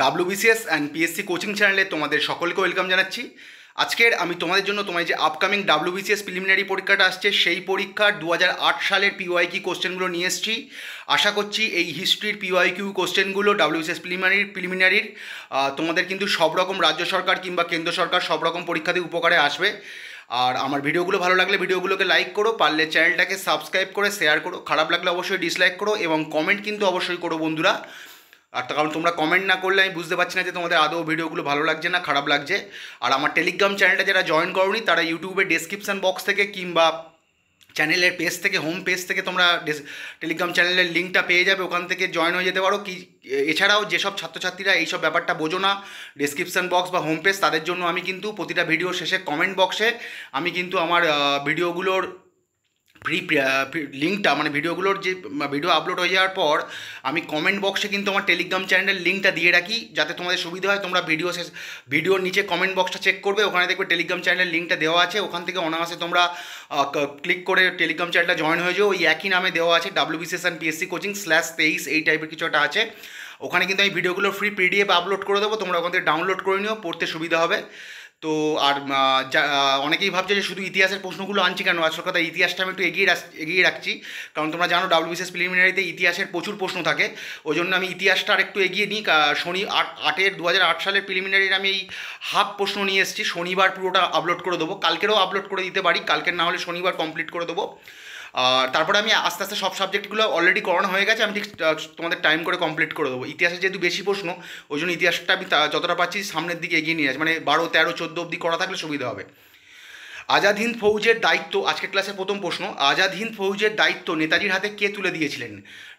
WBCS and PSC coaching চ্যানেলে তোমাদের সকলকে ওয়েলকাম জানাচ্ছি। আজকের আমি তোমাদের জন্য তোমার যে আপকামিং ডাব্লিউবিসিএস প্রিলিমিনারি পরীক্ষাটা আসছে সেই পরীক্ষার 2008 সালের পিওয়াইকিউ কোশ্চেনগুলো নিয়ে এসেছি। আশা করছি এই হিস্ট্রির পিওয়াইকিউ কোশ্চেনগুলো ডাব্লিউবিসিএস প্রিলিমিনারির তোমাদের কিন্তু সব রকম রাজ্য সরকার কিংবা কেন্দ্র সরকার সব রকম পরীক্ষাতে উপকারে আসবে। আর আমার ভিডিওগুলো ভালো লাগলে ভিডিওগুলোকে লাইক করো, পারলে চ্যানেলটাকে সাবস্ক্রাইব করে শেয়ার করো, খারাপ লাগলে অবশ্যই ডিসলাইক করো এবং কমেন্ট কিন্তু অবশ্যই করো বন্ধুরা। আর কারণ তোমরা কমেন্ট না করলে আমি বুঝতে পারছি না যে তোমাদের আদৌ ভিডিওগুলো ভালো লাগছে না খারাপ লাগছে। আর আমার টেলিগ্রাম চ্যানেলটা যারা জয়েন করোনি তারা ইউটিউবের ডেসক্রিপশান বক্স থেকে কিংবা চ্যানেলের পেজ থেকে হোম পেজ থেকে তোমরা টেলিগ্রাম চ্যানেলের লিঙ্কটা পেয়ে যাবে, ওখান থেকে জয়েন হয়ে যেতে পারো। কি এছাড়াও যেসব ছাত্রছাত্রীরা এইসব ব্যাপারটা বোঝো না, ডেসক্রিপশান বক্স বা হোম পেজ, তাদের জন্য আমি কিন্তু প্রতিটা ভিডিও শেষে কমেন্ট বক্সে আমি কিন্তু আমার ভিডিওগুলোর লিঙ্কটা মানে ভিডিওগুলোর যে ভিডিও আপলোড হয়ে যাওয়ার পর আমি কমেন্ট বক্সে কিন্তু আমার টেলিগ্রাম চ্যানেলের লিঙ্কটা দিয়ে রাখি, যাতে তোমাদের সুবিধা হয়। তোমরা ভিডিওর নিচে কমেন্ট বক্সটা চেক করবে, ওখানে দেখবে টেলিগ্রাম চ্যানেলের লিঙ্কটা দেওয়া আছে, ওখান থেকে অনায়াসে তোমরা ক্লিক করে টেলিগ্রাম চ্যানেলটা জয়েন হয়ে যাও। ওই একই নামে দেওয়া আছে ডাব্লিউবিসিএস অ্যান্ড পিএসসি কোচিং /23 এই টাইপের কিছু একটা আছে। ওখানে কিন্তু আমি ভিডিওগুলো ফ্রি পিডিএফ আপলোড করে দেবো, তোমরা ওখান থেকে ডাউনলোড করে নিও, পড়তে সুবিধা হবে। তো আর অনেকেই ভাবছে যে শুধু ইতিহাসের প্রশ্নগুলো আনছি কেন, আসল কথা ইতিহাসটা আমি একটু এগিয়ে রাখছি, কারণ তোমরা জানো ডাব্লিউবিসিএস প্রিলিমিনারিতে ইতিহাসের প্রচুর প্রশ্ন থাকে, ওই জন্য আমি ইতিহাসটা আর একটু এগিয়ে নিই। 2008 সালের প্রিলিমিনারির আমি এই হাফ প্রশ্ন নিয়ে এসেছি, শনিবার পুরোটা আপলোড করে দেবো, কালকেরও আপলোড করে দিতে পারি, কালকের না হলে শনিবার কমপ্লিট করে দেবো। আর তারপরে আমি আস্তে আস্তে সব সাবজেক্টগুলো অলরেডি করানো হয়ে গেছে, আমি ঠিক তোমাদের টাইম করে কমপ্লিট করে দেবো। ইতিহাসে যেহেতু বেশি প্রশ্ন, ওই জন্য ইতিহাসটা আমি যতটা পারছি সামনের দিকে এগিয়ে নিয়ে আসি, মানে 12, 13, 14 অবধি করা থাকলে সুবিধা হবে। আজাদ হিন্দ ফৌজের দায়িত্ব, আজকের ক্লাসের প্রথম প্রশ্ন, আজাদ হিন্দ ফৌজের দায়িত্ব নেতাজির হাতে কে তুলে দিয়েছিলেন?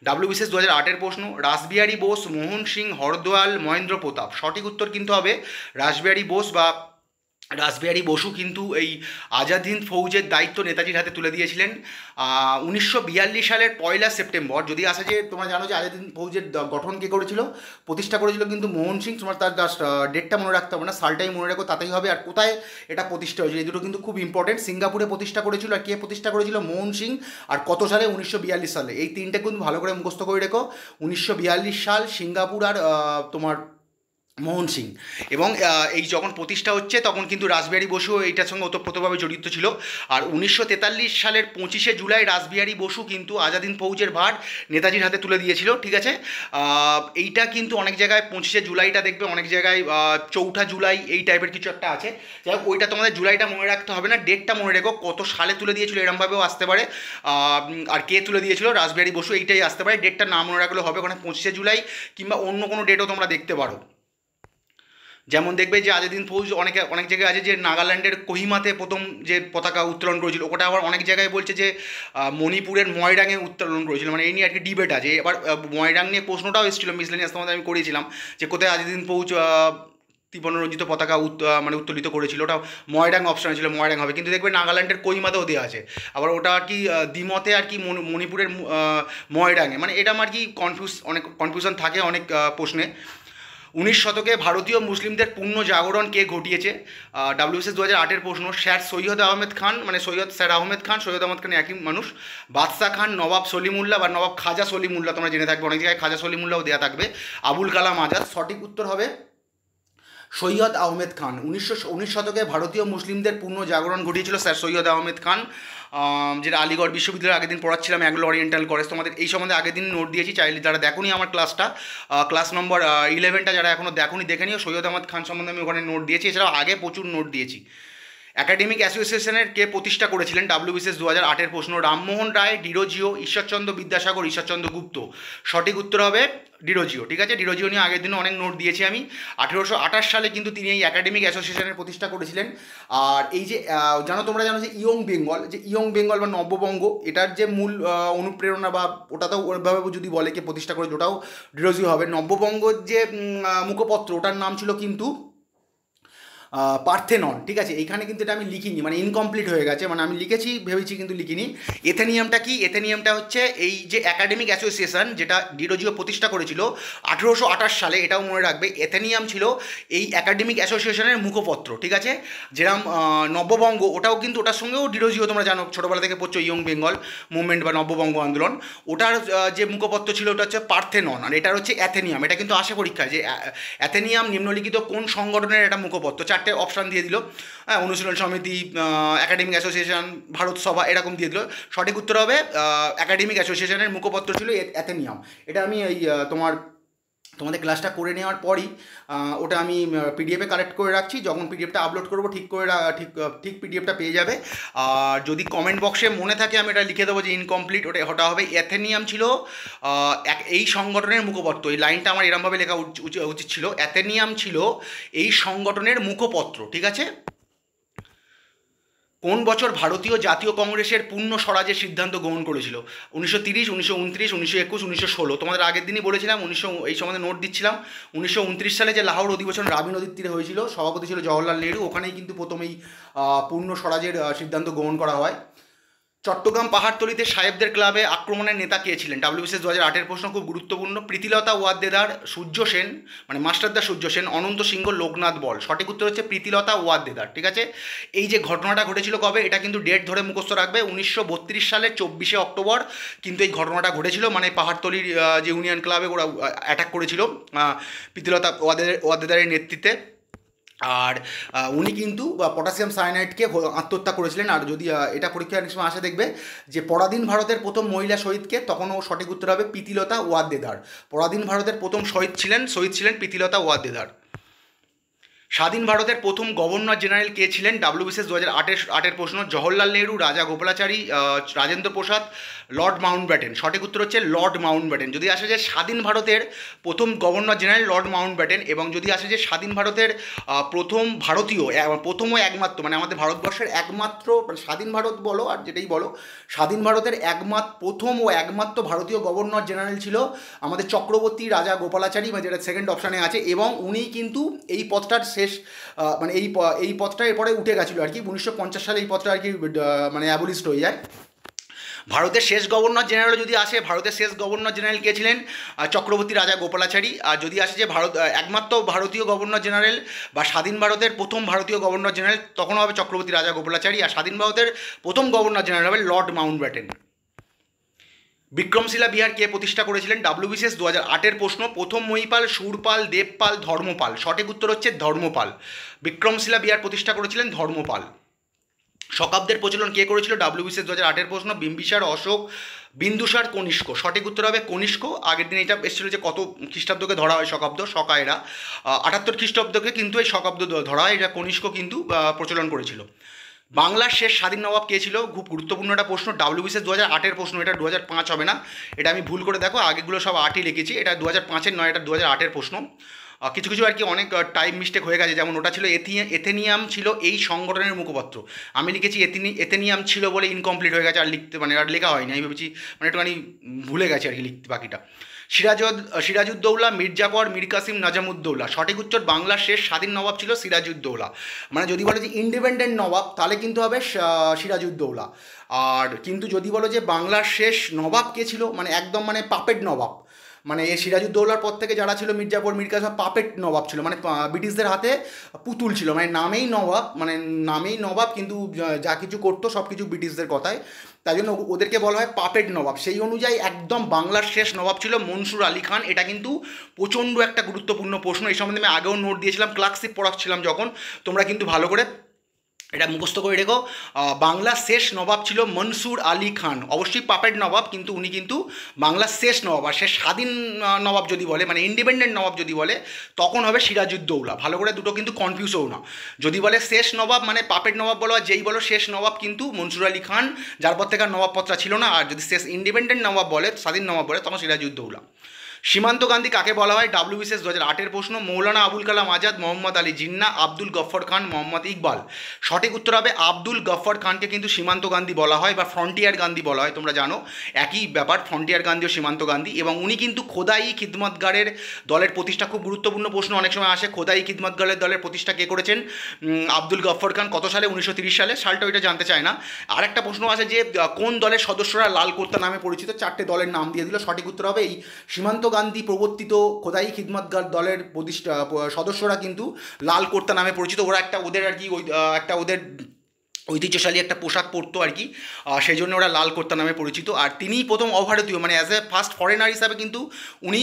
ডাব্লিউবিসিএস 2008-এর প্রশ্ন। রাসবিহারী বোস, মোহন সিং, হরদয়াল, মহেন্দ্র প্রতাপ। সঠিক উত্তর কিন্তু হবে রাসবিহারী বোস বা রাসবিহারী বসু কিন্তু এই আজাদ হিন্দ ফৌজের দায়িত্ব নেতাজির হাতে তুলে দিয়েছিলেন 1942 সালের 1 সেপ্টেম্বর। যদি আসে যে তোমরা জানো যে আজাদ হিন্দ ফৌজের গঠন কে করেছিল, প্রতিষ্ঠা করেছিল কিন্তু মোহন সিং। তোমার তার ডেটটা মনে রাখতে হবে না, সালটাই মনে রাখো তাতেই হবে। আর কোথায় এটা প্রতিষ্ঠা হয়েছিল, এই দুটো কিন্তু খুব ইম্পর্টেন্ট। সিঙ্গাপুরে প্রতিষ্ঠা করেছিল, আর কে প্রতিষ্ঠা করেছিল? মোহন সিং। আর কত সালে? 1942 সালে। এই তিনটে কিন্তু ভালো করে মুখস্থ করে রেখো, 1942 সাল, সিঙ্গাপুর আর তোমার মোহন সিং। এবং এই যখন প্রতিষ্ঠা হচ্ছে তখন কিন্তু রাসবিহারী বসু এইটার সঙ্গে ওতপ্রোতভাবে জড়িত ছিল। আর 1943 সালের 25শে জুলাই রাসবিহারী বসু কিন্তু আজাদ হিন্দ ফৌজের ভার নেতাজির হাতে তুলে দিয়েছিল, ঠিক আছে। এইটা কিন্তু অনেক জায়গায় 25শে জুলাইটা দেখবে, অনেক জায়গায় 4ঠা জুলাই এই টাইপের কিছু একটা আছে। যাই হোক, ওইটা তোমাদের জুলাইটা মনে রাখতে হবে না, ডেটটা মনে রেখো, কত সালে তুলে দিয়েছিল এরমভাবেও আসতে পারে। আর কে তুলে দিয়েছিল? রাসবিহারী বসু, এইটাই আসতে পারে। ডেটটা না মনে রাখলেও হবে, ওখানে 25শে জুলাই কিংবা অন্য কোনো ডেটও তোমরা দেখতে পারো। যেমন দেখবে যে আজাদ হিন্দ ফৌজ অনেক জায়গায় আছে যে নাগাল্যান্ডের কোহিমাতে প্রথম যে পতাকা উত্তোলন করেছিল, ওটা আবার অনেক জায়গায় বলছে যে মণিপুরের ময়রাঙে উত্তোলন করেছিল, মানে এই নিয়ে আর কি ডিবেট আছে। এবার ময়রাং নিয়ে প্রশ্নটাও এসেছিল মিসলেনিয়াস, তোমাদের আমি করেছিলাম যে কোথায় আজাদ হিন্দ ফৌজ ত্রিবর্ণরঞ্জিত পতাকা মানে উত্তোলিত করেছিল, ওটা ময়রাং অপশানে ছিল, ময়রাং হবে। কিন্তু দেখবে নাগাল্যান্ডের কোহিমাতেও দেওয়া আছে, আবার ওটা আর কি দ্বিমতে আর কি মণিপুরের ময়রাঙে, মানে এটা আমার কি অনেক কনফিউশন থাকে অনেক প্রশ্নে। 19 শতকে ভারতীয় মুসলিমদের পূর্ণ জাগরণ কে ঘটিয়েছে? ডাব্লিউবিসিএস 2008-এর প্রশ্ন। সৈয়দ আহমেদ খান, মানে স্যার আহমেদ খান, সৈয়দ আহমেদ খান একই মানুষ। বাদশাহ খান, নবাব সলিমুল্লাহ বা নবাব খাজা সলিমুল্লাহ, তোমরা জেনে থাকবে, অনেক জায়গায় খাজা সলিমুল্লাহও দেওয়া থাকবে। আবুল কালাম আজাদ। সঠিক উত্তর হবে সৈয়দ আহমেদ খান। 19 শতকে ভারতীয় মুসলিমদের পূর্ণ জাগরণ ঘটিয়েছিল স্যার সৈয়দ আহমেদ খান, যেটা আলিগড় বিশ্ববিদ্যালয়ে আগের দিন পড়াচ্ছিলাম, অ্যাংলো ওরিয়েন্টাল কলেজ। তোমাদের এই সম্বন্ধে আগের দিন নোট দিয়েছি, চাইলে যারা দেখোনি আমার ক্লাসটা, ক্লাস নম্বর 11টা যারা এখনও দেখোনি দেখে নিও, সৈয়দ আহমেদ খান সম্বন্ধে আমি ওখানে নোট দিয়েছি, এছাড়াও আগে প্রচুর নোট দিয়েছি। একাডেমিক অ্যাসোসিয়েশনের কে প্রতিষ্ঠা করেছিলেন? ডাব্লিউবিসিএস 2008-এর প্রশ্ন। রামমোহন রায়, ডিরোজিও, ঈশ্বরচন্দ্র বিদ্যাসাগর, ঈশ্বরচন্দ্র গুপ্ত। সঠিক উত্তর হবে ডিরোজিও, ঠিক আছে। ডিরোজিও নিয়ে আগের দিনে অনেক নোট দিয়েছি আমি। 1828 সালে কিন্তু তিনি এই একাডেমিক অ্যাসোসিয়েশনের প্রতিষ্ঠা করেছিলেন। আর এই যে তোমরা জানো যে ইয়ং বেঙ্গল বা নব্যবঙ্গ, এটার যে মূল অনুপ্রেরণা বা ওটাতেও ওইভাবে যদি বলে কে প্রতিষ্ঠা করেছে, ওটাও ডিরোজিও হবে। নব্যবঙ্গর যে মুখপত্র, ওটার নাম ছিল কিন্তু পার্থেনন, ঠিক আছে। এইখানে কিন্তু এটা আমি লিখিনি, মানে ইনকমপ্লিট হয়ে গেছে, মানে আমি লিখেছি ভেবেছি কিন্তু লিখিনি। এথেনিয়ামটা কি? এথেনিয়ামটা হচ্ছে এই যে একাডেমিক অ্যাসোসিয়েশন যেটা ডিরোজিও প্রতিষ্ঠা করেছিল 1828 সালে, এটাও মনে রাখবে। এথেনিয়াম ছিল এই একাডেমিক অ্যাসোসিয়েশনের মুখপত্র, ঠিক আছে। যেরকম নব্যবঙ্গ, ওটাও কিন্তু ওটার সঙ্গেও ডিরোজিও, তোমরা জানো ছোটোবেলা থেকে পড়ছো ইয়ং বেঙ্গল মুভমেন্ট বা নব্যবঙ্গ আন্দোলন, ওটার যে মুখপত্র ছিল ওটা হচ্ছে পার্থেনন, আর এটার হচ্ছে অ্যাথেনিয়াম। এটা কিন্তু আসে পরীক্ষায় যে অ্যাথেনিয়াম নিম্নলিখিত কোন সংগঠনের একটা মুখপত্র, চারটে অপশান দিয়ে দিল, হ্যাঁ, অনুশীলন সমিতি, একাডেমিক অ্যাসোসিয়েশন, ভারত সভা, এরকম দিয়ে দিল। সঠিক উত্তর হবে একাডেমিক অ্যাসোসিয়েশনের মুখপত্র ছিল অ্যাথেনিয়াম। এটা আমি এই তোমাদের ক্লাসটা করে নেওয়ার পরই ওটা আমি পিডিএফে কালেক্ট করে রাখছি, যখন পিডিএফটা আপলোড করবো ঠিক করে ঠিক পিডিএফটা পেয়ে যাবে। আর যদি কমেন্ট বক্সে মনে থাকে আমি এটা লিখে দেবো যে ইনকমপ্লিট, ওটা হবে অ্যাথেনিয়াম ছিল এই সংগঠনের মুখপত্র। এই লাইনটা আমার এরমভাবে লেখা উচিত ছিল, অ্যাথেনিয়াম ছিল এই সংগঠনের মুখপত্র, ঠিক আছে। কোন বছর ভারতীয় জাতীয় কংগ্রেসের পূর্ণ স্বরাজের সিদ্ধান্ত গ্রহণ করেছিল? 1930, 1929, 1921, 1916। তোমাদের আগের দিনই বলেছিলাম, এই সম্বন্ধে নোট দিচ্ছিলাম। 1929 সালে যে লাহোর অধিবেশন রাবি নদীর তীরে হয়েছিল, সভাপতি ছিল জওহরলাল নেহরু, ওখানেই কিন্তু প্রথমেই পূর্ণ স্বরাজের সিদ্ধান্ত গ্রহণ করা হয়। চট্টগ্রাম পাহাড়তলিতে সাহেবদের ক্লাবে আক্রমণের নেতা কে ছিলেন? WBCS 2008-এর প্রশ্ন, খুব গুরুত্বপূর্ণ। প্রীতিলতা ওয়াদ্দেদার, সূর্য সেন, মানে মাস্টারদা সূর্য সেন, অনন্ত সিংহ, লোকনাথ বল। সঠিক উত্তর হচ্ছে প্রীতিলতা ওয়াদ্দেদার, ঠিক আছে। এই যে ঘটনাটা ঘটেছিল কবে, এটা কিন্তু ডেট ধরে মুখস্থ রাখবে, 1932 সালের 24শে অক্টোবর কিন্তু এই ঘটনাটা ঘটেছিল, মানে পাহাড়তলির যে ইউনিয়ন ক্লাবে ওরা অ্যাটাক করেছিল প্রীতিলতা ওয়াদ্দেদারের নেতৃত্বে। আর উনি কিন্তু পটাশিয়াম সায়ানাইডকে আত্মহত্যা করেছিলেন। আর যদি এটা পরীক্ষার সময় আসে দেখবে যে পরাধীন ভারতের প্রথম মহিলা শহীদকে, তখনও সঠিক উত্তর হবে প্রীতিলতা ওয়াদ্দেদার। পরাধীন ভারতের প্রথম শহীদ ছিলেন প্রীতিলতা ওয়াদ্দেদার। স্বাধীন ভারতের প্রথম গভর্নর জেনারেল কে ছিলেন? WBCS 2008-এর প্রশ্ন। জওহরলাল নেহরু, রাজা গোপালাচারী, রাজেন্দ্র প্রসাদ, লর্ড মাউন্টব্যাটেন। সঠিক উত্তর হচ্ছে লর্ড মাউন্টব্যাটেন। যদি আসে যে স্বাধীন ভারতের প্রথম গভর্নর জেনারেল লর্ড মাউন্টব্যাটেন, এবং যদি আসে যে স্বাধীন ভারতের প্রথম ভারতীয়, প্রথম ও একমাত্র, মানে আমাদের ভারতবর্ষের একমাত্র, স্বাধীন ভারত বলো আর যেটাই বলো, স্বাধীন ভারতের প্রথম ও একমাত্র ভারতীয় গভর্নর জেনারেল ছিল আমাদের চক্রবর্তী রাজা গোপালাচারী, বা যেটা সেকেন্ড অপশানে আছে, এবং উনি কিন্তু এই পদটার মানে এই পদটা এরপরে উঠে গেছিলো আর কি। 1950 সালে এই পদটা আর কি মানে অ্যাবলিশড হয়ে যায়। ভারতের শেষ গভর্নর জেনারেল যদি আসে, ভারতের শেষ গভর্নর জেনারেল কে ছিলেন? চক্রবর্তী রাজা গোপালাচারী। আর যদি আসে যে একমাত্র ভারতীয় গভর্নর জেনারেল বা স্বাধীন ভারতের প্রথম ভারতীয় গভর্নর জেনারেল, তখন হবে চক্রবর্তী রাজা গোপালাচারী। আর স্বাধীন ভারতের প্রথম গভর্নর জেনারেল হবে লর্ড মাউন্টব্যাটেন। বিক্রমশিলা বিহার কে প্রতিষ্ঠা করেছিলেন? WBCS 2008-এর প্রশ্ন। প্রথম মহিপাল, শূরপাল, দেবপাল, ধর্মপাল। সঠিক উত্তর হচ্ছে ধর্মপাল। বিক্রমশিলা বিহার প্রতিষ্ঠা করেছিলেন ধর্মপাল। শকাব্দের প্রচলন কে করেছিল? WBCS 2008-এর প্রশ্ন। বিম্বিসার, অশোক, বিন্দুসার, কনিষ্ক। সঠিক উত্তর হবে কনিষ্ক। আগের দিন এটা এসেছিল যে কত খ্রিস্টাব্দকে ধরা হয় শকাব্দ, শকায়রা 78 খ্রিস্টাব্দকে কিন্তু এই শকাব্দ ধরা হয়, এটা কনিষ্ক কিন্তু প্রচলন করেছিল। বাংলার শেষ স্বাধীন নবাব কে ছিল? খুব গুরুত্বপূর্ণ একটা প্রশ্ন, WBCS 2008-এর প্রশ্ন। এটা 2005 হবে না, এটা আমি ভুল করে দেখো, আগেগুলো সব 8ই লিখেছি, এটা 2005-এর নয়, এটা 2008-এর প্রশ্ন। কিছু কিছু আর কি অনেক টাইম মিস্টেক হয়ে গেছে, যেমন ওটা ছিল এথেনিয়াম ছিল এই সংগঠনের মুখপত্র, আমি লিখেছি এথেনিয়াম ছিল বলে ইনকমপ্লিট হয়ে গেছে, আর লিখতে মানে আর লেখা হয়নি, আমি ভেবেছি মানে একটুখানি ভুলে গেছি আর কি লিখতে বাকিটা। সিরাজউদ্দৌলা, মির্জাফর, মীর কাসিম, নাজামুদ্দৌলা। সঠিক উত্তর বাংলার শেষ স্বাধীন নবাব ছিল সিরাজউদ্দৌলা। মানে যদি বলো যে ইন্ডিপেন্ডেন্ট নবাব তাহলে কিন্তু হবে সিরাজউদ্দৌলা। আর কিন্তু যদি বলো যে বাংলার শেষ নবাব কে ছিল, মানে একদম মানে পাপেট নবাব, মানে এই সিরাজউদ্দৌলার পর থেকে যারা ছিল মির্জাফর, মীর কাসিম, পাপেট নবাব ছিল, মানে ব্রিটিশদের হাতে পুতুল ছিল, মানে নামেই নবাব কিন্তু যা কিছু করতো সব কিছু ব্রিটিশদের কথায়, তাই জন্য ওদেরকে বলা হয় পাপেট নবাব। সেই অনুযায়ী একদম বাংলার শেষ নবাব ছিল মনসুর আলী খান। এটা কিন্তু প্রচণ্ড একটা গুরুত্বপূর্ণ প্রশ্ন, এই সম্বন্ধে আমি আগেও নোট দিয়েছিলাম, ক্লার্কশিপ পড়াচ্ছিলাম যখন, তোমরা কিন্তু ভালো করে এটা মুখস্থ করে রেখো। বাংলার শেষ নবাব ছিল মনসুর আলী খান, অবশ্যই পাপেট নবাব, কিন্তু উনি কিন্তু বাংলার শেষ নবাব। আর শেষ স্বাধীন নবাব যদি বলে, মানে ইন্ডিপেন্ডেন্ট নবাব যদি বলে, তখন হবে সিরাজউদ্দৌলা। ভালো করে দুটো কিন্তু কনফিউজ হও না, যদি বলে শেষ নবাব মানে পাপেট নবাব বলো, আর যেই বলো শেষ নবাব কিন্তু মনসুর আলী খান, যার পর থেকে আর নবাবপত্রা ছিল না। আর যদি শেষ ইন্ডিপেন্ডেন্ট নবাব বলে, স্বাধীন নবাব বলে, তখন সিরাজউদ্দৌলা। সীমান্ত গান্ধী কাকে বলা হয়? WBCS 2008-এর প্রশ্ন। মৌলানা আবুল কালাম আজাদ, মোহাম্মদ আলী জিন্নাহ, আব্দুল গফ্ফর খান, মোহাম্মদ ইকবাল। সঠিক উত্তর হবে আব্দুল গফ্ফর খানকে কিন্তু সীমান্ত গান্ধী বলা হয় বা ফ্রন্টিয়ার গান্ধী বলা হয়, তোমরা জানো একই ব্যাপার, ফ্রন্টিয়ার গান্ধী ও সীমান্ত গান্ধী। এবং উনি কিন্তু খোদাই খিদমতগারের দলের প্রতিষ্ঠা, খুব গুরুত্বপূর্ণ প্রশ্ন অনেক সময় আসে, খোদাই খিদমতগারের দলের প্রতিষ্ঠা কে করেছেন? আব্দুল গফ্ফর খান। কত সালে? 1930 সালে। সালটা ওইটা জানতে চায় না। আরেকটা প্রশ্ন আছে যে কোন দলের সদস্যরা লাল কুর্তা নামে পরিচিত? 4টে দলের নাম দিয়ে দিল। সঠিক উত্তর হবে এই সীমান্ত গান্ধী প্রবর্তিত খোদাই খিদমতগার দলের সদস্যরা কিন্তু লাল কুর্তা নামে পরিচিত। ওরা একটা ওদের আর কি একটা ওদের ঐতিহ্যশালী একটা পোশাক পরতো আর কি, সেই জন্য ওরা লাল কুর্তা নামে পরিচিত। আর তিনিই প্রথম অভারতীয়, মানে অ্যাজ এ ফার্স্ট ফরেনার হিসাবে কিন্তু উনি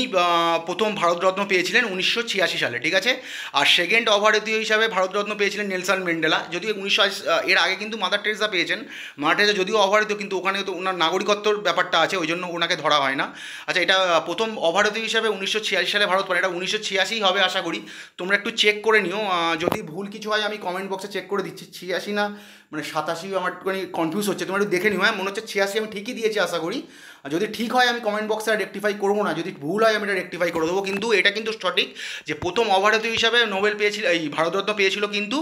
প্রথম ভারতরত্ন পেয়েছিলেন 1986 সালে, ঠিক আছে। আর সেকেন্ড অভারতীয় হিসাবে ভারতরত্ন পেয়েছিলেন নেলসন ম্যান্ডেলা, যদিও 1980 এর আগে কিন্তু মাদার টেরেসা পেয়েছেন। মাদার টেরেসা যদিও অভারতীয়, কিন্তু ওখানে তো ওনার নাগরিকত্বর ব্যাপারটা আছে, ওই জন্য ওনাকে ধরা হয় না। আচ্ছা, এটা প্রথম অভারতীয় হিসাবে 1986 সালে ভারত পান, এটা 1986 হবে আশা করি। তোমরা একটু চেক করে নিও, যদি ভুল কিছু হয় আমি কমেন্ট বক্সে চেক করে দিচ্ছি। 86 না মানে 87, আমার একটুখানি কনফিউজ হচ্ছে, তোমরা একটু দেখে নিও। হ্যাঁ, মনে হচ্ছে 86 আমি ঠিকই দিয়েছি আশা করি। আর যদি ঠিক হয় আমি কমেন্ট বক্সে রেকটিফাই করবো না, যদি ভুল হয় আমি এটা রেকটিফাই করে দেবো। কিন্তু এটা কিন্তু সঠিক যে প্রথম অভারতীয় হিসাবে নোবেল পেয়েছিল, এই ভারতরত্ন পেয়েছিল কিন্তু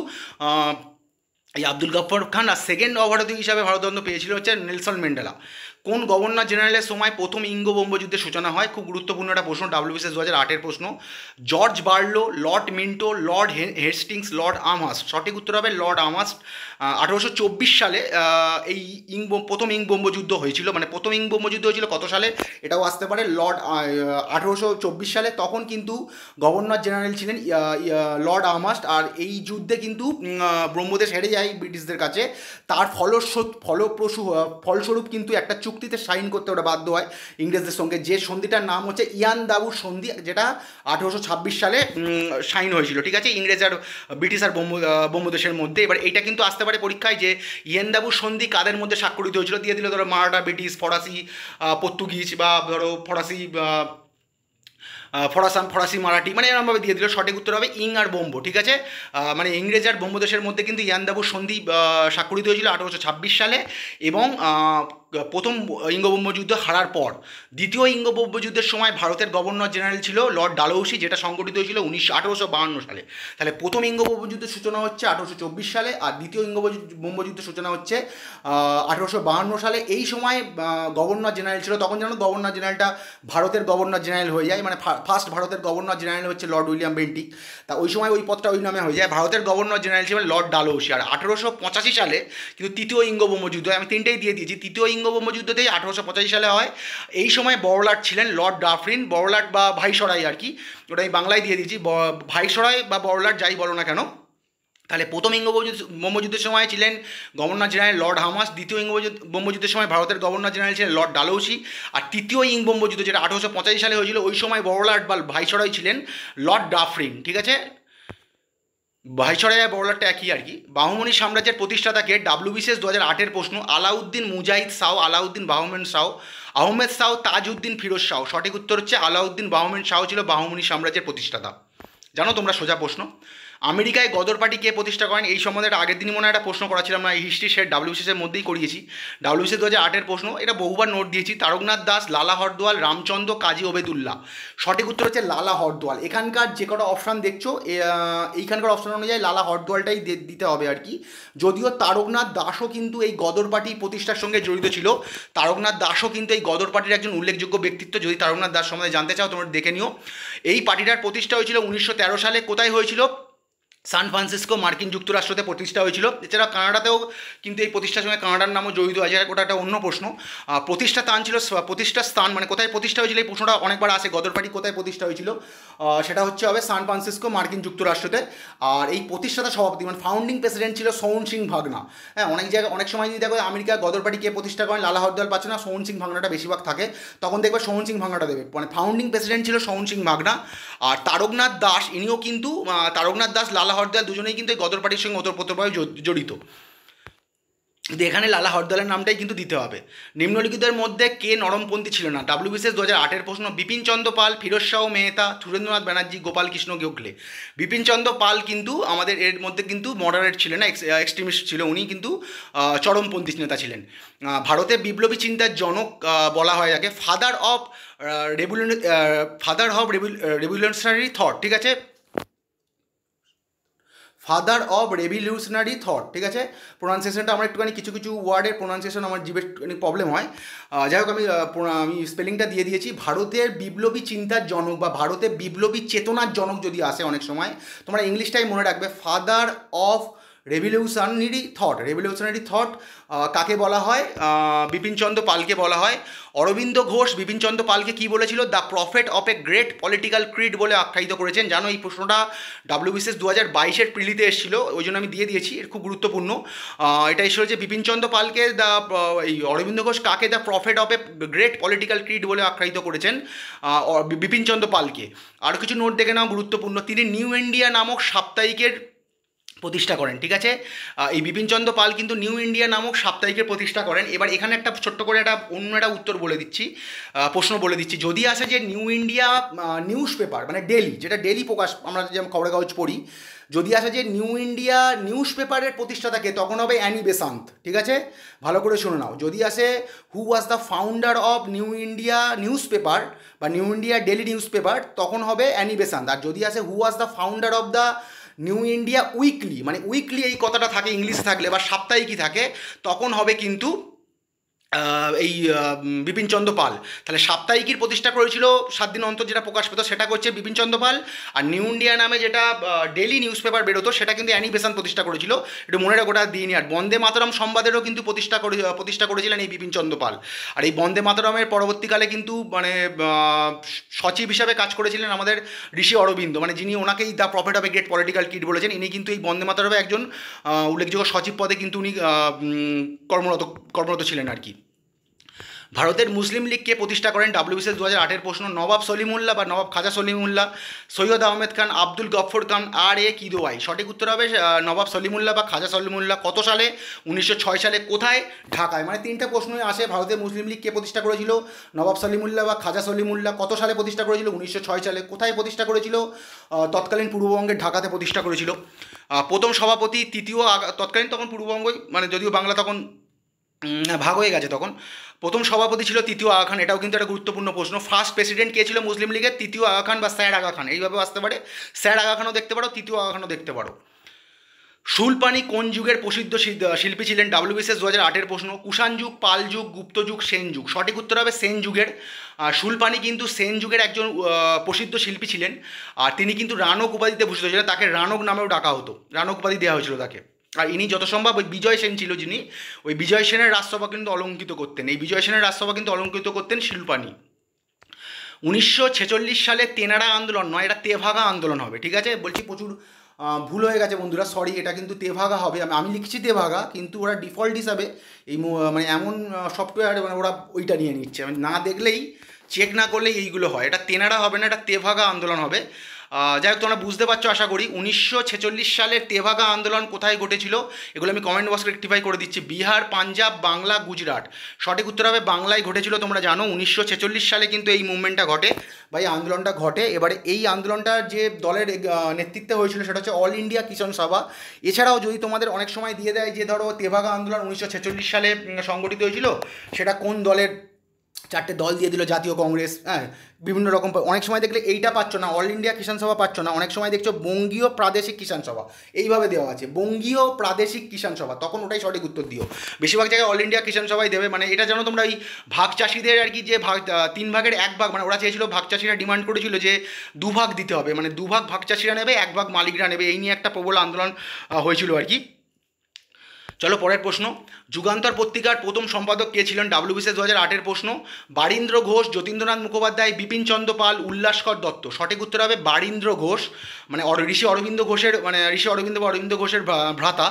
এই আব্দুল গফ্ফর খান। আর সেকেন্ড অভারতীয় হিসাবে ভারতরত্ন পেয়েছিল হচ্ছে নেলসন ম্যান্ডেলা। কোন গভর্নর জেনারেলের সময় প্রথম ইঙ্গো যুদ্ধের সূচনা হয়? খুব গুরুত্বপূর্ণ একটা প্রশ্ন, WBCS 2008-এর প্রশ্ন। George Barlow, Lord Minto, Lord Hastings, Lord Amherst. সঠিক উত্তর হবে লর্ড আমহার্স্ট। 1824 সালে এই প্রথম যুদ্ধ হয়েছিল, মানে প্রথম যুদ্ধ হয়েছিল কত সালে? এটাও আসতে পারে। 1824 সালে। তখন কিন্তু গভর্নর জেনারেল ছিলেন লর্ড আমহার্স্ট। আর এই যুদ্ধে কিন্তু ব্রহ্মদেশ হেরে যায় ব্রিটিশদের কাছে। তার ফলস্বরূপ কিন্তু একটা চুক্তিতে সাইন করতে ওরা বাধ্য হয় ইংরেজদের সঙ্গে, যে সন্ধিটার নাম হচ্ছে ইয়ান দাবুর সন্ধি, যেটা 1826 সালে সাইন হয়েছিল, ঠিক আছে, ইংরেজ আর ব্রিটিশ আর ব্রহ্মদেশের মধ্যে। এবার এটা কিন্তু আসতে পারে পরীক্ষায় যে ইয়ান দাবুর সন্ধি কাদের মধ্যে স্বাক্ষরিত হয়েছিল, দিয়ে দিল ধরো মারাঠা, ব্রিটিশ, ফরাসি, পর্তুগিজ, বা ধরো ফরাসি মারাঠি, মানে এরকমভাবে দিয়ে দিল। সঠিক উত্তর হবে ইং আর বোম্বো, ঠিক আছে। মানে ইংরেজ আর ব্রহ্মদেশের মধ্যে কিন্তু ইয়ান দাবুর সন্ধি স্বাক্ষরিত হয়েছিল 1826 সালে। এবং প্রথম ইঙ্গো যুদ্ধ হারার পর দ্বিতীয় ইঙ্গো যুদ্ধের সময় ভারতের গভর্নর জেনারেল ছিল লর্ড ডালহৌসি, যেটা সংগঠিত হয়েছিল 1852 সালে। তাহলে প্রথম ইঙ্গো যুদ্ধের সূচনা হচ্ছে 1824 সালে, আর দ্বিতীয় যুদ্ধের সূচনা হচ্ছে 1852 সালে। এই সময় গভর্নর জেনারেল ছিল, তখন যেন গভর্নর জেনারেলটা ভারতের গভর্নর জেনারেল হয়ে যায়, মানে ফার্স্ট ভারতের গভর্নর জেনারেল হচ্ছে লর্ড উইলিয়াম বেন্টিক। তা ওই সময় ওই পদটা ওই নামে হয়ে যায়। ভারতের গভর্নর জেনারেল ছিলেন লর্ড ডালহৌসি। আর 1885 সালে কিন্তু তৃতীয় ইঙ্গো যুদ্ধ, আমি তিনটেই দিয়ে দিয়েছি, তৃতীয় ইঙ্গো যুদ্ধতেই 1885 সালে হয়। এই সময় বড়লাট ছিলেন লর্ড ডাফরিন, বড়লাট বা ভাইসরাই আর কি, ওটা আমি বাংলায় দিয়ে দিয়েছি, ভাইসরাই বা বড়লাট যাই বলো না কেন। তাহলে প্রথম ব্রহ্মযুদ্ধের সময় ছিলেন গভর্নর জেনারেল লর্ড হামাস, দ্বিতীয় ব্রহ্মযুদ্ধের সময় ভারতের গভর্নর জেনারেল ছিলেন লর্ড ডালহৌসি, আর তৃতীয় ব্রহ্মযুদ্ধ যেটা 1885 সালে হয়েছিল, ওই সময় বড়লাট বা ভাইসরয় ছিলেন লর্ড ডাফরিন, ঠিক আছে। ভাইসরয় আর বড়লাটটা একই আর কি। বাহমনি সাম্রাজ্যের প্রতিষ্ঠাতাকে? WBCS 2008-এর প্রশ্ন। আলাউদ্দিন মুজাহিদ শাহ, আলাউদ্দিন বাহমেন শাহ, আহমেদ শাহ, তাজউদ্দিন ফিরোজ শাহ। সঠিক উত্তর হচ্ছে আলাউদ্দিন বাহমেন শাহ ছিল বাহমনি সাম্রাজ্যের প্রতিষ্ঠাতা। জানো তোমরা, সোজা প্রশ্ন। আমেরিকায় গদর পার্টি কে প্রতিষ্ঠা করেন? এই সম্বন্ধে আগের দিনই মনে হয় একটা প্রশ্ন করাছিলাম না, এই হিস্ট্রি সেট WBCS-এর মধ্যেই করিয়েছি। WBCS 2008-এর প্রশ্ন, এটা বহুবার নোট দিয়েছি। তারকনাথ দাস, লালা হরদোয়াল, রামচন্দ্র, কাজী ওবেদুল্লাহ। সঠিক উত্তর হচ্ছে লালা হরদোয়াল। এখানকার যে কটা অপশান দেখছো, এইখানকার অপশান অনুযায়ী লালা হরদোয়ালটাই দিতে হবে আর কি। যদিও তারকনাথ দাসও কিন্তু এই গদর পার্টি প্রতিষ্ঠার সঙ্গে জড়িত ছিল। তারকনাথ দাসও কিন্তু এই গদর পার্টির একজন উল্লেখযোগ্য ব্যক্তিত্ব। যদি তারকনাথ দাস সম্বন্ধে জানতে চাও তোমরা দেখে নিও। এই পার্টিটার প্রতিষ্ঠা হয়েছিল 1913 সালে। কোথায় হয়েছিল? সান ফ্রান্সিসকো, মার্কিন যুক্তরাষ্ট্রতে প্রতিষ্ঠা হয়েছিল। এছাড়া কানাডাতেও কিন্তু এই প্রতিষ্ঠার সঙ্গে কানাডার নামও জড়িত আছে, ওটা একটা অন্য প্রশ্ন। প্রতিষ্ঠা স্থান মানে কোথায় প্রতিষ্ঠা হয়েছিল, এই প্রশ্নটা অনেকবার আসে, গদর পার্টি কোথায় প্রতিষ্ঠা হয়েছিল, সেটা হচ্ছে হবে সান ফ্রান্সিসকো, মার্কিন যুক্তরাষ্ট্রতে। আর এই প্রতিষ্ঠাতা সভাপতি মানে ফাউন্ডিং প্রেসিডেন্ট ছিল সোহন সিং ভাগনা। হ্যাঁ, অনেক জায়গায় অনেক সময় যদি দেখো আমেরিকা গদর পার্টি কে প্রতিষ্ঠা করেন, লালা হরদয়াল পাচ্ছে না, সোহন সিং ভাগনাটা বেশিরভাগ থাকে, তখন দেখবে সোহন সিং ভাগনাটা দেবে, মানে ফাউন্ডিং প্রেসিডেন্ট ছিল সোহন সিং ভাগনা। আর তারকনাথ দাস, ইনিও কিন্তু তারকনাথ দাস, লালা হরদয়াল দুজনেই কিন্তু এই গদর পার্টির সঙ্গে ওতপ্রোতভাবে জড়িত। কিন্তু এখানে লালা হরদলের নামটাই কিন্তু দিতে হবে। নিম্নলিখিতের মধ্যে কে নরমপন্থী ছিল না? WBCS 2008 প্রশ্ন। বিপিনচন্দ্র পাল, ফিরোজ শাহ মেহতা, সুরেন্দ্রনাথ ব্যানার্জি, গোপাল কৃষ্ণ গোখলে। বিপিনচন্দ্র পাল কিন্তু আমাদের এর মধ্যে কিন্তু মডারেট ছিলেন না, এক্সট্রিমিস্ট ছিল, উনি কিন্তু চরমপন্থী নেতা ছিলেন। ভারতের বিপ্লবী চিন্তার জনক বলা হয় যাকে, ফাদার অফ রেভলিউশনারি থট, ঠিক আছে, ফাদার অফ রেভলিউশনারি থট, ঠিক আছে। প্রোনাউন্সিয়েশনটা আমার একটুখানি কিছু কিছু ওয়ার্ডের প্রোনাউন্সিয়েশন আমার জিভে একটুখানি প্রবলেম হয়। যাই হোক, আমি স্পেলিংটা দিয়ে দিয়েছি। ভারতের বিপ্লবী চিন্তার জনক বা ভারতের বিপ্লবী চেতনার জনক যদি আসে অনেক সময়, তোমরা ইংলিশটাই মনে রাখবে, ফাদার অফ রেভলিউশনারি থট কাকে বলা হয়? বিপিনচন্দ্র পালকে বলা হয়। অরবিন্দ ঘোষ বিপিনচন্দ্র পালকে কী বলেছিল? The prophet of a great political Creed বলে আখ্যায়িত করেছেন। জানো এই প্রশ্নটা WBCS 2022 প্রিলিতে এসেছিল, ওই জন্য আমি দিয়ে দিয়েছি, এর খুব গুরুত্বপূর্ণ। এটা এসেছিল যে বিপিনচন্দ্র পালকে এই অরবিন্দ ঘোষ কাকে the prophet of a great political Creed বলে আখ্যায়িত করেছেন? বিপিনচন্দ্র পালকে। আরও কিছু নোট দেখে নাও গুরুত্বপূর্ণ। তিনি নিউ ইন্ডিয়া নামক সাপ্তাহিকের প্রতিষ্ঠা করেন, ঠিক আছে। এই বিপিনচন্দ্র পাল কিন্তু নিউ ইন্ডিয়া নামক সাপ্তাহিকের প্রতিষ্ঠা করেন। এবার এখানে একটা ছোট্ট করে অন্য একটা উত্তর বলে দিচ্ছি, প্রশ্ন বলে দিচ্ছি। যদি আসে যে নিউ ইন্ডিয়া নিউজ পেপার, মানে ডেলি, যেটা ডেলি প্রকাশ, আমরা যেমন খবরের কাগজ পড়ি, যদি আসে যে নিউ ইন্ডিয়া নিউজ পেপারের প্রতিষ্ঠাতাকে, তখন হবে অ্যানি বেসান্ত, ঠিক আছে, ভালো করে শুনে নাও। যদি আসে who was the founder of New India newspaper বা New India daily newspaper, তখন হবে অ্যানি বেসান্ত। আর যদি আসে who was the founder of the New India weekly, মানে উইকলি এই কথাটা থাকে ইংলিশে থাকলে, বা সাপ্তাহিকই থাকে, তখন হবে কিন্তু এই বিপিনচন্দ্র পাল। তাহলে সাপ্তাহিকীর প্রতিষ্ঠা করেছিল 7 দিন অন্তর, যেটা প্রকাশ পেত সেটা করছে বিপিনচন্দ্র পাল। আর নিউ ইন্ডিয়া নামে যেটা ডেলি নিউজ পেপার বেরোতো, সেটা কিন্তু অ্যানি বেসান্ত প্রতিষ্ঠা করেছিল। একটু মনে রাখো, ওটা দিইনি। আর বন্দে মাতরম সংবাদেরও কিন্তু প্রতিষ্ঠা করেছিলেন এই বিপিনচন্দ্র পাল। আর এই বন্দে মাতরমের পরবর্তীকালে কিন্তু মানে সচিব হিসাবে কাজ করেছিলেন আমাদের ঋষি অরবিন্দ, মানে যিনি ওনাকেই the prophet of a great political kid বলেছেন। ইনি কিন্তু এই বন্দে মাতরমের একজন উল্লেখযোগ্য সচিব পদে কিন্তু উনি কর্মরত ছিলেন আর কি। ভারতের মুসলিম লীগকে প্রতিষ্ঠা করেন? WBCS 2008 প্রশ্ন। নবাব সলিমুল্লাহ বা নবাব খাজা সলিমুল্লাহ, সৈয়দ আহমেদ খান, আব্দুল গফর খান, আর এ কিদোয়াই। সঠিক উত্তর হবে নবাব সলিমুল্লাহ বা খাজা সলিমুল্লাহ। কত সালে? 1906 সালে। কোথায়? ঢাকায়। মানে 3টে প্রশ্নই আসে। ভারতের মুসলিম লীগ কে প্রতিষ্ঠা করেছিল? নবাব সলিমুল্লাহ বা খাজা সলিমুল্লাহ। কত সালে প্রতিষ্ঠা করেছিল? 1906 সালে। কোথায় প্রতিষ্ঠা করেছিল? তৎকালীন পূর্ববঙ্গের ঢাকাতে প্রতিষ্ঠা করেছিল। প্রথম সভাপতি, তৎকালীন তখন পূর্ববঙ্গই, মানে যদিও বাংলা তখন ভাগ হয়ে গেছে, তখন প্রথম সভাপতি ছিল তৃতীয় আগা খান। এটাও কিন্তু একটা গুরুত্বপূর্ণ প্রশ্ন। ফার্স্ট প্রেসিডেন্ট কে ছিল মুসলিম লীগের? তৃতীয় আগা খান বা স্যার আগা খান, এইভাবে আসতে পারে। স্যার আগা খানও দেখতে পারো, তৃতীয় আগা খানও দেখতে পারো। শুলপানি কোন যুগের প্রসিদ্ধ শিল্পী ছিলেন? WBCS 2008 প্রশ্ন। কুষাণ যুগ, পাল যুগ, গুপ্ত যুগ, সেন যুগ। সঠিক উত্তর হবে সেন যুগের। শুলপানি কিন্তু সেন যুগের একজন প্রসিদ্ধ শিল্পী ছিলেন। আর তিনি কিন্তু রানক উপাধিতে ভূষিত ছিলেন, তাকে রানক নামেও ডাকা হতো, রানক উপাধি দেওয়া হয়েছিল তাকে। আর ইনি যত সম্ভব ওই বিজয় সেন ছিল যিনি, ওই বিজয় সেনের রাজসভা কিন্তু অলঙ্কৃত করতেন। এই বিজয় সেনের রাজসভা কিন্তু অলঙ্কৃত করতেন শিল্পানি। 1946 সালে তেনারা আন্দোলন নয়, এটা তেভাগা আন্দোলন হবে, ঠিক আছে। বলছি প্রচুর ভুল হয়ে গেছে বন্ধুরা, সরি। এটা কিন্তু তেভাগা হবে, আমি লিখছি তেভাগা, কিন্তু ওরা ডিফল্ট হিসাবে এই মানে এমন সফটওয়্যার, মানে ওরা ওইটা নিয়ে নিচ্ছে, আমি না দেখলেই, চেক না করলেই এইগুলো হয়। এটা তেনারা হবে না, এটা তেভাগা আন্দোলন হবে। যাই হোক, তোমরা বুঝতে পারছো আশা করি। 1946 সালের তেভাগা আন্দোলন কোথায় ঘটেছিল? এগুলো আমি কমেন্ট বক্সে রেক্টিফাই করে দিচ্ছি। বিহার, পাঞ্জাব, বাংলা, গুজরাট। সঠিক উত্তর হবে বাংলায় ঘটেছিল। তোমরা জানো 1946 সালে কিন্তু এই মুভমেন্টটা ঘটে বা এই আন্দোলনটা ঘটে। এবারে এই আন্দোলনটার যে দলের নেতৃত্বে হয়েছিল সেটা হচ্ছে অল ইন্ডিয়া কিষাণ সভা। এছাড়াও যদি তোমাদের অনেক সময় দিয়ে দেয় যে ধরো তেভাগা আন্দোলন 1946 সালে সংগঠিত হয়েছিল, সেটা কোন দলের, 4টে দল দিয়ে দিল, জাতীয় কংগ্রেস, হ্যাঁ, বিভিন্ন রকম। অনেক সময় দেখলে এইটা পাচ্ছ না, অল ইন্ডিয়া কিষাণ সভা পাচ্ছ না, অনেক সময় দেখছো বঙ্গীয় প্রাদেশিক কিষাণ সভা, এইভাবে দেওয়া আছে, বঙ্গীয় প্রাদেশিক কিষাণ সভা, তখন ওটাই সঠিক উত্তর দিও। বেশিরভাগ জায়গায় অল ইন্ডিয়া কিষাণ সভাই দেবে। মানে এটা জানো তোমরা, এই ভাগ চাষিদের আর কি, যে 3 ভাগের 1 ভাগ, মানে ওরা চেয়েছিল, ভাগ চাষিরা ডিমান্ড করেছিল যে 2 ভাগ দিতে হবে, মানে 2 ভাগ ভাগ চাষিরা নেবে, 1 ভাগ মালিকরা নেবে। এই নিয়ে একটা প্রবল আন্দোলন হয়েছিল আর কি। চলো পরের প্রশ্ন। যুগান্তর পত্রিকার প্রথম সম্পাদক কে ছিলেন? WBCS 2008 প্রশ্ন। বারীন্দ্র ঘোষ, যতীন্দ্রনাথ মুখোপাধ্যায়, বিপিনচন্দ্র পাল, উল্লাসকর দত্ত। সঠিক উত্তর হবে বারীন্দ্র ঘোষ, মানে ঋষি অরবিন্দ ঘোষের, মানে ঋষি অরবিন্দ বা অরবিন্দ ঘোষের ভ্রাতা।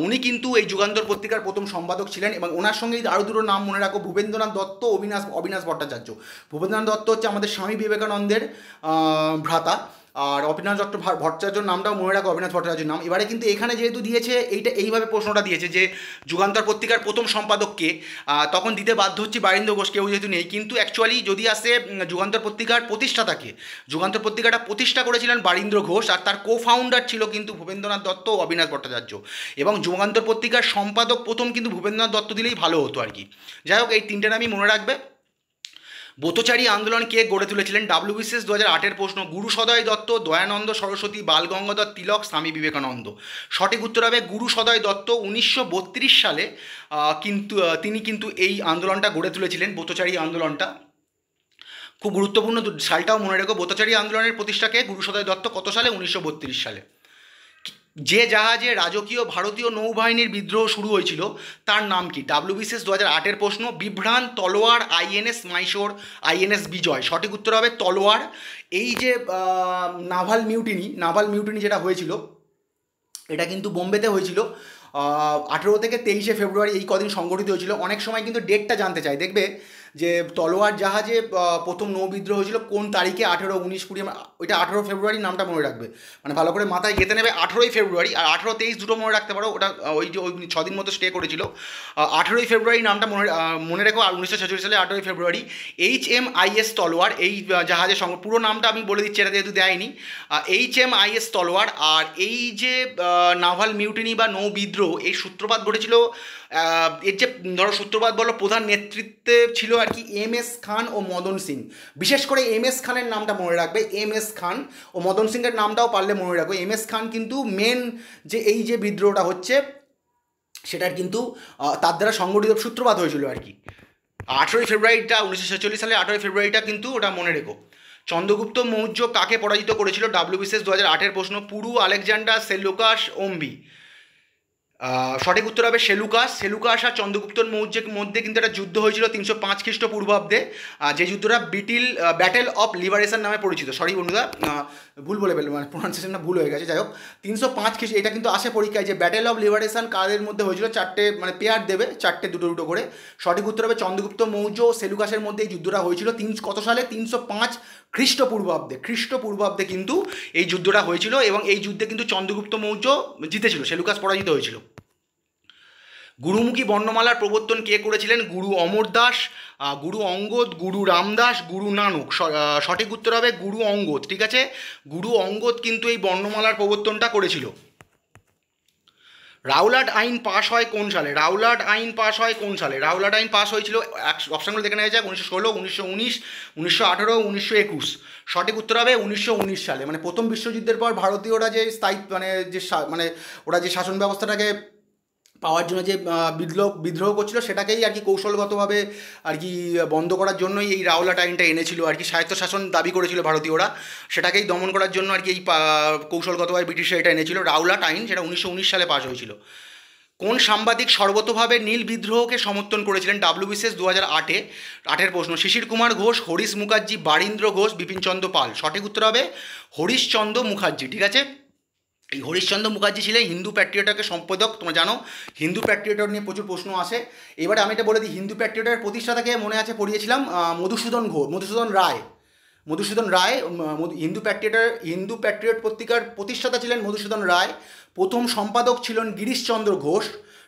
উনি কিন্তু এই যুগান্তর পত্রিকার প্রথম সম্পাদক ছিলেন। এবং ওনার সঙ্গে আরও দুটো নাম মনে রাখো, ভূপেন্দ্রনাথ দত্ত, অবিনাশ ভট্টাচার্য। ভূপেন্দ্রনাথ দত্ত হচ্ছে আমাদের স্বামী বিবেকানন্দের ভ্রাতা, আর অবিনাশ ভট্টাচার্যর নামটাও মনে রাখো, অবিনাশ ভট্টাচার্যের নাম। এবারে কিন্তু এখানে যেহেতু দিয়েছে এইভাবে প্রশ্নটা দিয়েছে যে যুগান্তর পত্রিকার প্রথম সম্পাদককে, তখন দিতে বাধ্য হচ্ছে বারীন্দ্র ঘোষ, কেউ যেহেতু নেই। কিন্তু অ্যাকচুয়ালি যদি আসে যুগান্তর পত্রিকার প্রতিষ্ঠাতাকে, যুগান্তর পত্রিকাটা প্রতিষ্ঠা করেছিলেন বারীন্দ্র ঘোষ, আর তার কো ফাউন্ডার ছিল কিন্তু ভূপেন্দ্রনাথ দত্ত ও অবিনাশ ভট্টাচার্য। এবং যুগান্তর পত্রিকার সম্পাদক প্রথম কিন্তু ভূপেন্দ্রনাথ দত্ত দিলেই ভালো হতো আর কি। যাই হোক, এই তিনটে নামই মনে রাখবে। ব্রতচারী আন্দোলন কে গড়ে তুলেছিলেন? WBCS 2008-এর প্রশ্ন। গুরু সদয় দত্ত, দয়ানন্দ সরস্বতী, বাল গঙ্গাধর তিলক, স্বামী বিবেকানন্দ। সঠিক উত্তর হবে গুরু সদয় দত্ত। 1932 সালে তিনি কিন্তু এই আন্দোলনটা গড়ে তুলেছিলেন, ব্রতচারী আন্দোলনটা। খুব গুরুত্বপূর্ণ সালটাও মনে রেখো। ব্রতচারী আন্দোলনের প্রতিষ্ঠাকে গুরু সদয় দত্ত কত সালে? 1932 সালে। যে জাহাজে রাজকীয় ভারতীয় নৌবাহিনীর বিদ্রোহ শুরু হয়েছিল তার নাম কি? WBCS 2008-এর প্রশ্ন। বিভ্রান্ত, তলোয়ার, INS মাইশোর, INS বিজয়। সঠিক উত্তর হবে তলোয়ার। এই যে নাভাল মিউটিনি যেটা হয়েছিল, এটা কিন্তু বোম্বেতে হয়েছিল। 18 থেকে 23 ফেব্রুয়ারি এই কদিন সংগঠিত হয়েছিল। অনেক সময় কিন্তু ডেটটা জানতে চাই, দেখবে যে তলোয়ার জাহাজে প্রথম নৌবিদ্রোহ হয়েছিল কোন তারিখে, 18, 19, 20, ওইটা 18 ফেব্রুয়ারি নামটা মনে রাখবে, মানে ভালো করে মাথায় গেঁথে নেবে। 18 ফেব্রুয়ারি আর 18, 23 দুটো মনে রাখতে পারো, ওটা ওই যে ওই 6 দিন মতো স্টে করেছিল। 18 ফেব্রুয়ারি নামটা মনে রেখো। আর 1946 সালে 18 ফেব্রুয়ারি HMIS তলোয়ার, এই জাহাজের সঙ্গে পুরো নামটা আমি বলে দিচ্ছি, এটা যেহেতু দেয়নি। HMIS তলোয়ার। আর এই যে নাভাল মিউটিনি বা নৌ বিদ্রোহ, এই সূত্রপাত ঘটেছিল, এর যে ধরো সূত্রপাত বলো, প্রধান নেতৃত্বে ছিল আর কি MS খান ও মদন সিং। বিশেষ করে MS খানের নামটা মনে রাখবে, MS খান ও মদন সিংয়ের নামটাও পারলে মনে রাখবে। MS খান কিন্তু মেন যে এই যে বিদ্রোহটা হচ্ছে সেটার কিন্তু তার দ্বারা সংগঠিত সূত্রপাত হয়েছিল আর কি। 18 ফেব্রুয়ারিটা 1946 সালে 18 ফেব্রুয়ারিটা কিন্তু ওটা মনে রেখো। চন্দ্রগুপ্ত মৌর্য কাকে পরাজিত করেছিল? WBCS 2008-এর প্রশ্ন। পুরু, আলেকজান্ডার, সেলুকাস, অম্বি। সঠিক উত্তর হবে সেলুকাস আর চন্দ্রগুপ্ত মৌর্যের মধ্যে কিন্তু একটা যুদ্ধ হয়েছিল 305 খ্রিস্টপূর্বাব্দে, যে যুদ্ধটা ব্যাটেল অফ লিবারেশন নামে পরিচিত। সরি বন্ধুরা, ভুল বলে ফেললাম, মানে প্রোনাউন্সিয়েশনটা ভুল হয়ে গেছে। যাই হোক, 305 খ্রিস্ট, এটা কিন্তু আসে পরীক্ষায় যে ব্যাটেল অফ লিবারেশন কাদের মধ্যে হয়েছিল। 4টে মানে পেয়ার দেবে, 4টে দুটো করে। সঠিক উত্তর হবে চন্দ্রগুপ্ত মৌর্য ও সেলুকাসের মধ্যে এই যুদ্ধটা হয়েছিল কত সালে? 305 খ্রিস্টপূর্বাব্দে কিন্তু এই যুদ্ধটা হয়েছিল। এবং এই যুদ্ধে কিন্তু চন্দ্রগুপ্ত মৌর্য জিতেছিল, সেলুকাস পরাজিত হয়েছিল। গুরুমুখী বর্ণমালার প্রবর্তন কে করেছিলেন? গুরু অমরদাস, গুরু অঙ্গদ, গুরু রামদাস, গুরু নানক। সঠিক উত্তর হবে গুরু অঙ্গদ। ঠিক আছে, গুরু অঙ্গদ কিন্তু এই বর্ণমালার প্রবর্তনটা করেছিল। রাওলাট আইন পাস হয় কোন সালে? রাওলাট আইন পাস হয়েছিল, অপশানগুলো দেখে নেওয়া যাক। 1916, 1919, 1918, 1921। সঠিক উত্তর হবে 1919 সালে। মানে প্রথম বিশ্বযুদ্ধের পর ভারতীয়রা যে মানে ওরা যে শাসন ব্যবস্থাটাকে পাওয়ার জন্য যে বিদ্রোহ করছিল, সেটাকেই আর কি কৌশলগতভাবে আর কি বন্ধ করার জন্যই এই রাওলাট আইনটা এনেছিল আর কি। স্বায়ত্তশাসন দাবি করেছিল ভারতীয়রা, সেটাকেই দমন করার জন্য আর কি এই কৌশলগতভাবে ব্রিটিশরা এটা এনেছিল রাওলাট আইন, সেটা 1919 সালে পাস হয়েছিল। কোন সাংবাদিক সর্বতোভাবে নীল বিদ্রোহকে সমর্থন করেছিলেন? WBCS 2008-এর প্রশ্ন। শিশির কুমার ঘোষ, হরিশ মুখার্জি, বারীন্দ্র ঘোষ, বিপিনচন্দ্র পাল। সঠিক উত্তর হবে হরিশচন্দ্র মুখার্জি। ঠিক আছে, এই হরিশচন্দ্র মুখার্জি ছিলেন হিন্দু প্যাট্রিয়টারের সম্পাদক। তোমরা জানো হিন্দু প্যাট্রিয়টার নিয়ে প্রচুর প্রশ্ন আসে। এবারে আমি এটা বলে দিই, হিন্দু প্যাট্রিয়টারের প্রতিষ্ঠাতাকে মনে আছে পড়িয়েছিলাম, মধুসূদন রায়। হিন্দু প্যাট্রিয়ট পত্রিকার প্রতিষ্ঠাতা ছিলেন মধুসূদন রায়। প্রথম সম্পাদক ছিলেন গিরিশচন্দ্র ঘোষ।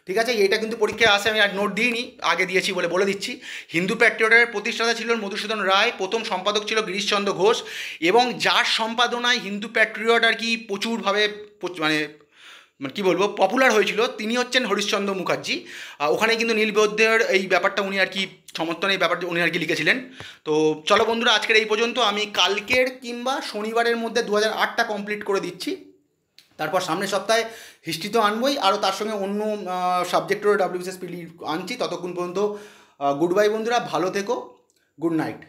ঠিক আছে, এটা কিন্তু পরীক্ষায় আসে, আমি আর নোট দিইনি, আগে দিয়েছি বলে দিচ্ছি। হিন্দু প্যাট্রিয়টের প্রতিষ্ঠাতা ছিলেন মধুসূদন রায়, প্রথম সম্পাদক ছিল গিরিশচন্দ্র ঘোষ, এবং যার সম্পাদনায় হিন্দু প্যাট্রিয়ট আর কি প্রচুরভাবে মানে কী বলবো পপুলার হয়েছিল, তিনি হচ্ছেন হরিশচন্দ্র মুখার্জি। ওখানে কিন্তু নীল বিদ্রোহের এই ব্যাপারটা উনি আর কি সমর্থন, এই ব্যাপারটা উনি আর কি লিখেছিলেন। তো চলো বন্ধুরা, আজকের এই পর্যন্ত। আমি কালকের কিংবা শনিবারের মধ্যে 2008টা কমপ্লিট করে দিচ্ছি। তারপর সামনের সপ্তাহে হিস্ট্রি তো আনবই, আরও তার সঙ্গে অন্য সাবজেক্টেরও WBCS আনছি। ততক্ষণ পর্যন্ত গুড বাই বন্ধুরা, ভালো থেকো, গুড নাইট।